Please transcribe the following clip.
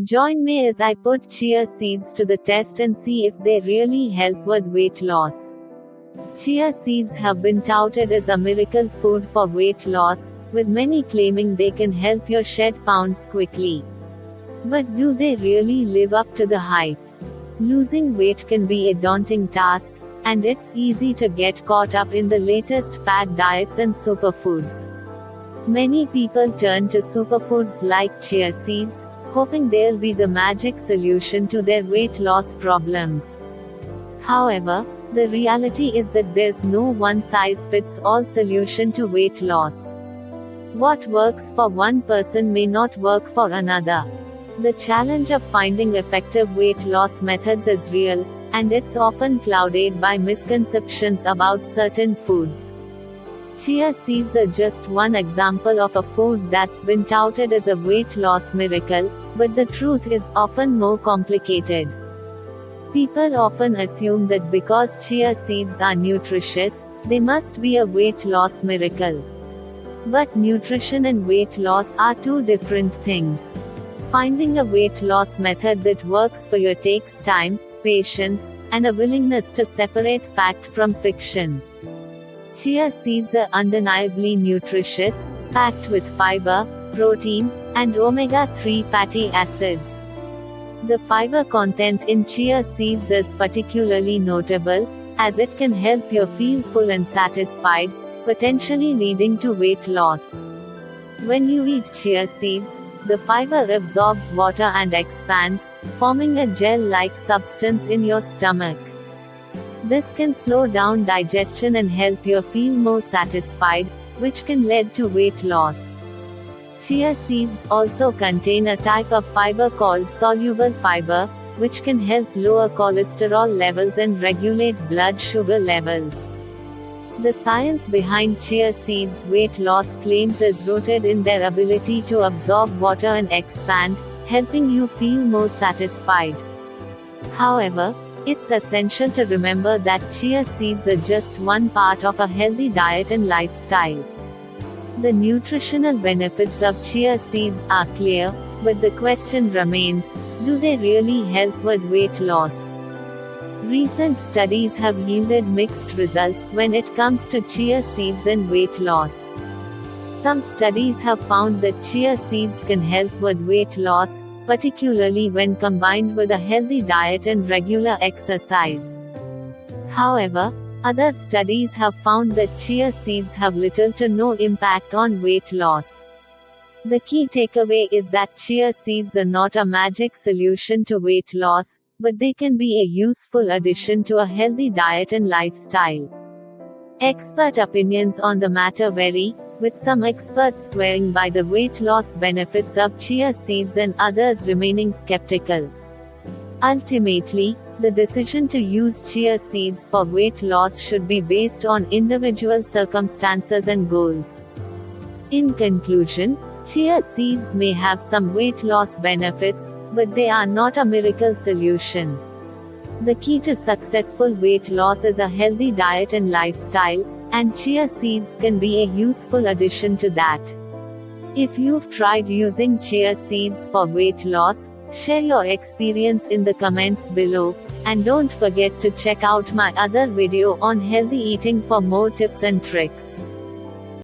Join me as I put chia seeds to the test and see if they really help with weight loss. Chia seeds have been touted as a miracle food for weight loss, with many claiming they can help you shed pounds quickly. But do they really live up to the hype? Losing weight can be a daunting task, and it's easy to get caught up in the latest fad diets and superfoods. Many people turn to superfoods like chia seeds, hoping they'll be the magic solution to their weight loss problems. However, the reality is that there's no one-size-fits-all solution to weight loss. What works for one person may not work for another. The challenge of finding effective weight loss methods is real, and it's often clouded by misconceptions about certain foods. Chia seeds are just one example of a food that's been touted as a weight loss miracle, but the truth is often more complicated. People often assume that because chia seeds are nutritious, they must be a weight loss miracle. But nutrition and weight loss are two different things. Finding a weight loss method that works for you takes time, patience, and a willingness to separate fact from fiction. Chia seeds are undeniably nutritious, packed with fiber, protein, and omega-3 fatty acids. The fiber content in chia seeds is particularly notable, as it can help you feel full and satisfied, potentially leading to weight loss. When you eat chia seeds, the fiber absorbs water and expands, forming a gel-like substance in your stomach. This can slow down digestion and help you feel more satisfied, which can lead to weight loss. Chia seeds also contain a type of fiber called soluble fiber, which can help lower cholesterol levels and regulate blood sugar levels. The science behind chia seeds' weight loss claims is rooted in their ability to absorb water and expand, helping you feel more satisfied. However, it's essential to remember that chia seeds are just one part of a healthy diet and lifestyle. The nutritional benefits of chia seeds are clear, but the question remains, do they really help with weight loss? Recent studies have yielded mixed results when it comes to chia seeds and weight loss. Some studies have found that chia seeds can help with weight loss, particularly when combined with a healthy diet and regular exercise. However, other studies have found that chia seeds have little to no impact on weight loss. The key takeaway is that chia seeds are not a magic solution to weight loss, but they can be a useful addition to a healthy diet and lifestyle. Expert opinions on the matter vary, with some experts swearing by the weight loss benefits of chia seeds and others remaining skeptical. Ultimately, the decision to use chia seeds for weight loss should be based on individual circumstances and goals. In conclusion, chia seeds may have some weight loss benefits, but they are not a miracle solution. The key to successful weight loss is a healthy diet and lifestyle, and chia seeds can be a useful addition to that. If you've tried using chia seeds for weight loss, share your experience in the comments below, and don't forget to check out my other video on healthy eating for more tips and tricks.